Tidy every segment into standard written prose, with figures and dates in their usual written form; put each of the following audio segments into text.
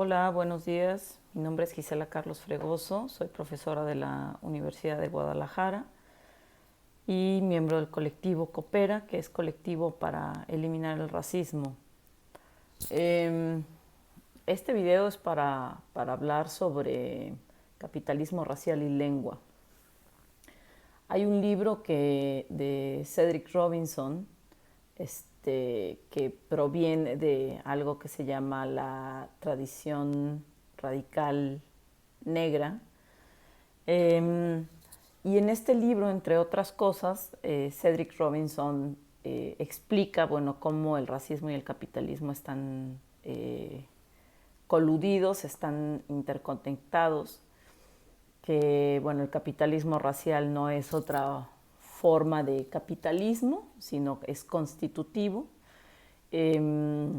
Hola, buenos días. Mi nombre es Gisela Carlos Fregoso, soy profesora de la Universidad de Guadalajara y miembro del colectivo Coopera, que es colectivo para eliminar el racismo. Eh, este video es para hablar sobre capitalismo racial y lengua. Hay un libro de Cedric Robinson que proviene de algo que se llama la tradición radical negra. Eh, y en este libro, entre otras cosas, Cedric Robinson explica, bueno, cómo el racismo y el capitalismo están coludidos, están interconectados, que, bueno, el capitalismo racial no es otra forma de capitalismo, sino que es constitutivo. Eh,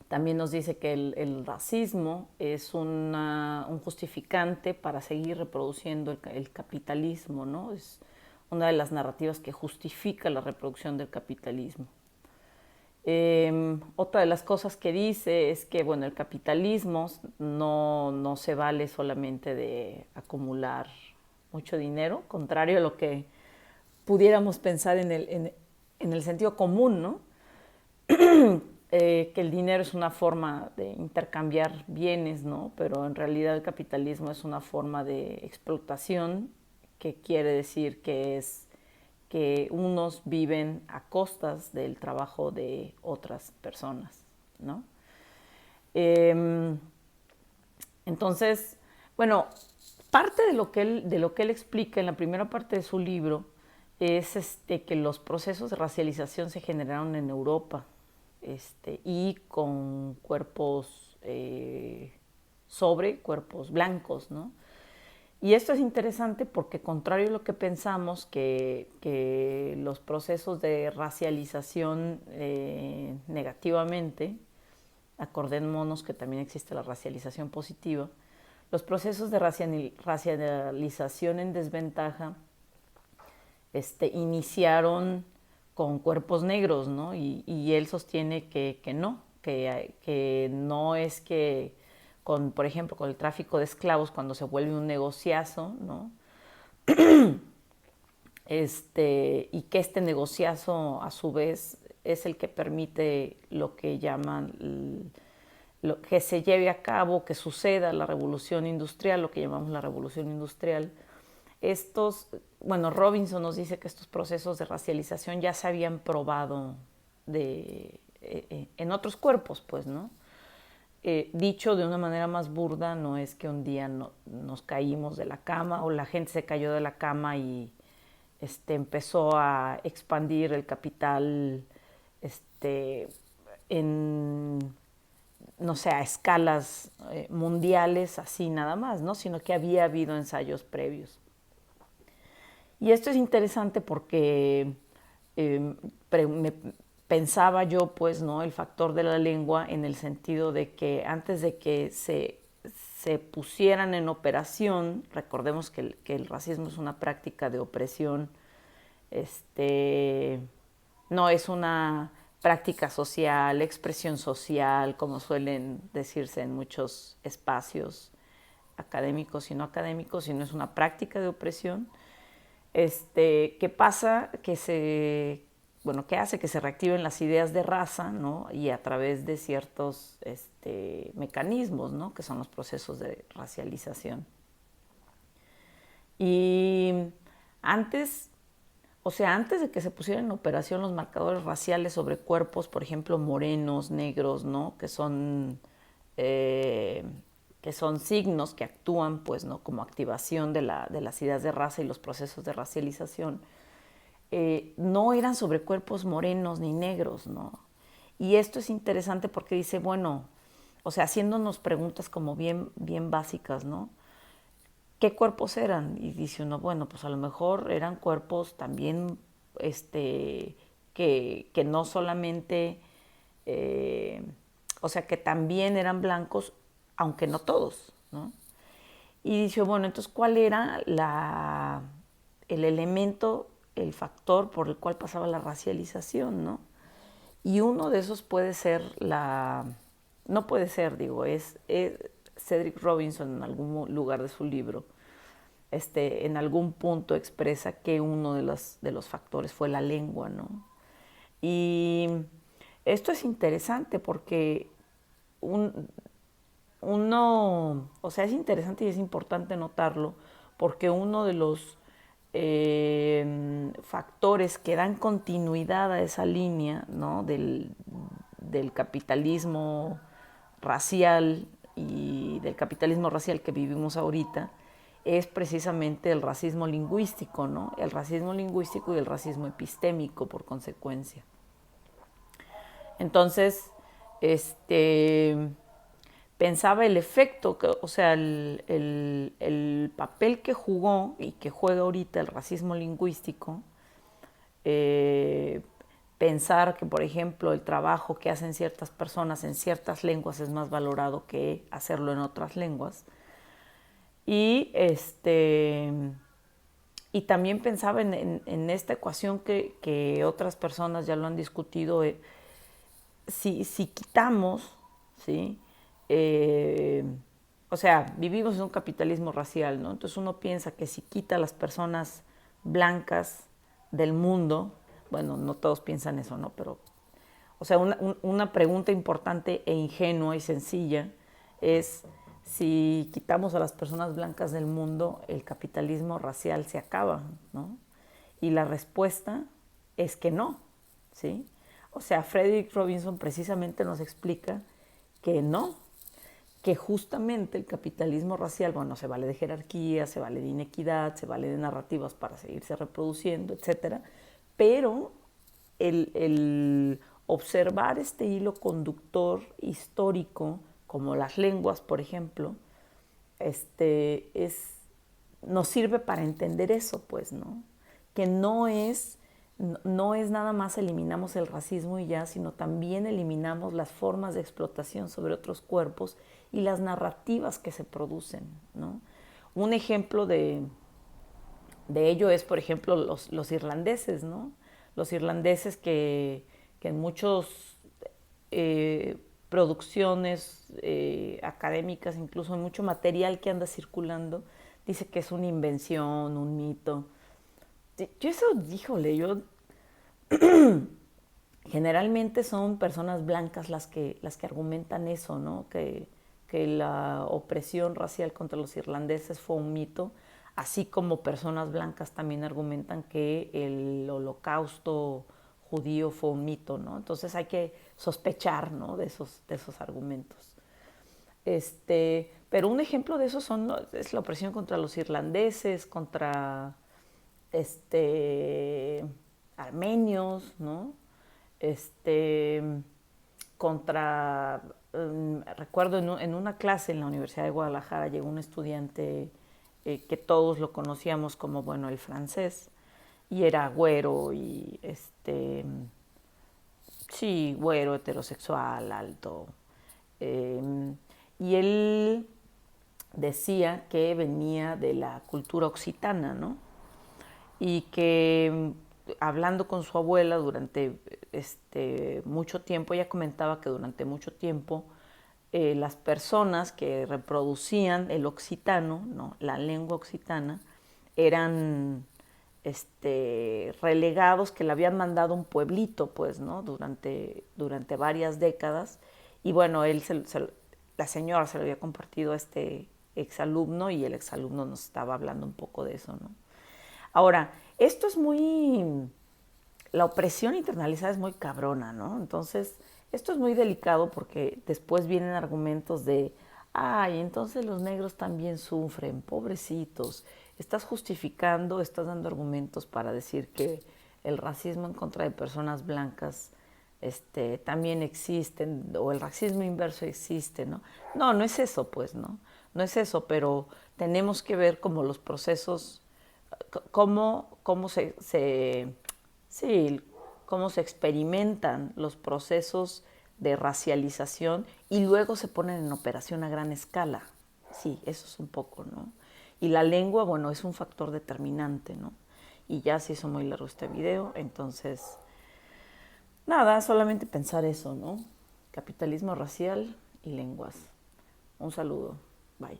También nos dice que el racismo es un justificante para seguir reproduciendo el capitalismo, ¿no? Es una de las narrativas que justifica la reproducción del capitalismo. Otra de las cosas que dice es que, bueno, el capitalismo no se vale solamente de acumular mucho dinero, contrario a lo que pudiéramos pensar en el sentido común, ¿no? Que el dinero es una forma de intercambiar bienes, ¿no? Pero en realidad el capitalismo es una forma de explotación, que quiere decir que es que unos viven a costas del trabajo de otras personas, ¿no? Eh, entonces, bueno, parte de lo que él explica en la primera parte de su libro es que los procesos de racialización se generaron en Europa, y con cuerpos sobre cuerpos blancos, ¿no? Y esto es interesante porque, contrario a lo que pensamos, que los procesos de racialización negativamente, acordémonos que también existe la racialización positiva, los procesos de racialización en desventaja iniciaron con cuerpos negros, ¿no? Y él sostiene que no es que, con, por ejemplo, con el tráfico de esclavos, cuando se vuelve un negociazo, ¿no? Y que este negociazo, a su vez, es el que permite lo que llaman lo que se lleve a cabo, que suceda la revolución industrial, lo que llamamos la revolución industrial. Bueno, Robinson nos dice que estos procesos de racialización ya se habían probado en otros cuerpos, pues, ¿no? Dicho de una manera más burda, no es que un día nos caímos de la cama o la gente se cayó de la cama y empezó a expandir el capital este, en, no sé, a escalas mundiales, así nada más, ¿no? Sino que había habido ensayos previos. Y esto es interesante porque eh, me pensaba yo, pues, ¿no? El factor de la lengua, en el sentido de que antes de que se pusieran en operación, recordemos que el racismo es una práctica de opresión, este, no es una práctica social, expresión social, como suelen decirse en muchos espacios académicos y no académicos, sino es una práctica de opresión. ¿Qué pasa? Bueno, ¿qué hace? Que se reactiven las ideas de raza, ¿no? Y a través de ciertos mecanismos, ¿no? Que son los procesos de racialización. Y antes, o sea, antes de que se pusieran en operación los marcadores raciales sobre cuerpos, por ejemplo, morenos, negros, ¿no? Eh, que son signos que actúan, pues, ¿no? Como activación de las ideas de raza y los procesos de racialización, no eran sobre cuerpos morenos ni negros, ¿no? Y esto es interesante porque dice, bueno, o sea, haciéndonos preguntas como bien básicas, ¿no? ¿Qué cuerpos eran? Y dice uno, bueno, pues a lo mejor eran cuerpos también, que no solamente, eh, o sea, que también eran blancos, aunque no todos, ¿no? Y dice, bueno, entonces, ¿cuál era el elemento, el factor por el cual pasaba la racialización, ¿no? Y uno de esos puede ser no puede ser, digo, Cedric Robinson en algún lugar de su libro, en algún punto expresa que uno de los factores fue la lengua, ¿no? Y esto es interesante porque o sea, es interesante y es importante notarlo porque uno de los factores que dan continuidad a esa línea, ¿no? del capitalismo racial y del capitalismo racial que vivimos ahorita es precisamente el racismo lingüístico, ¿no? El racismo lingüístico y el racismo epistémico por consecuencia. Entonces, pensaba el efecto, o sea, el papel que jugó y que juega ahorita el racismo lingüístico, eh, pensar que, por ejemplo, el trabajo que hacen ciertas personas en ciertas lenguas es más valorado que hacerlo en otras lenguas. Y, y también pensaba en esta ecuación que otras personas ya lo han discutido, si quitamos, ¿sí? Eh, o sea, vivimos en un capitalismo racial, ¿no? Entonces uno piensa que si quita a las personas blancas del mundo, bueno, no todos piensan eso, ¿no? Pero, o sea, una pregunta importante e ingenua y sencilla es si quitamos a las personas blancas del mundo, el capitalismo racial se acaba, ¿no? Y la respuesta es que no, ¿sí? O sea, Frederick Robinson precisamente nos explica que no, que justamente el capitalismo racial, bueno, se vale de jerarquía, se vale de inequidad, se vale de narrativas para seguirse reproduciendo, etcétera, pero el observar este hilo conductor histórico, como las lenguas, por ejemplo, nos sirve para entender eso, pues, ¿no? Que no es nada más eliminamos el racismo y ya, sino también eliminamos las formas de explotación sobre otros cuerpos y las narrativas que se producen, ¿no? Un ejemplo de ello es, por ejemplo, los irlandeses, ¿no? Los irlandeses que en muchos producciones académicas, incluso en mucho material que anda circulando, dice que es una invención, un mito. Yo eso, híjole, yo generalmente son personas blancas las que argumentan eso, ¿no? Que la opresión racial contra los irlandeses fue un mito, así como personas blancas también argumentan que el holocausto judío fue un mito, ¿no? Entonces hay que sospechar, ¿no? de esos argumentos. Pero un ejemplo de eso es la opresión contra los irlandeses, contra armenios, ¿no? Este, contra, recuerdo en una clase en la Universidad de Guadalajara llegó un estudiante que todos lo conocíamos como, bueno, el francés, y era güero y sí, güero, heterosexual, alto. Eh, y él decía que venía de la cultura occitana, ¿no? Y que hablando con su abuela durante mucho tiempo, ella comentaba que durante mucho tiempo las personas que reproducían el occitano, ¿no? La lengua occitana, eran relegados, que le habían mandado un pueblito, pues, ¿no? Durante varias décadas. Y bueno, la señora se lo había compartido a este exalumno y el exalumno nos estaba hablando un poco de eso, ¿no? Ahora, esto es muy... La opresión internalizada es muy cabrona, ¿no? Entonces, esto es muy delicado porque después vienen argumentos de, ay, entonces los negros también sufren, pobrecitos. Estás justificando, estás dando argumentos para decir que el racismo en contra de personas blancas también existen, o el racismo inverso existe, ¿no? No, no es eso, pues, ¿no? No es eso, pero tenemos que ver como los procesos, cómo sí, cómo se experimentan los procesos de racialización y luego se ponen en operación a gran escala. Sí, eso es un poco, ¿no? Y la lengua, bueno, es un factor determinante, ¿no? Y ya se hizo muy largo este video, entonces, nada, solamente pensar eso, ¿no? Capitalismo racial y lenguas. Un saludo. Bye.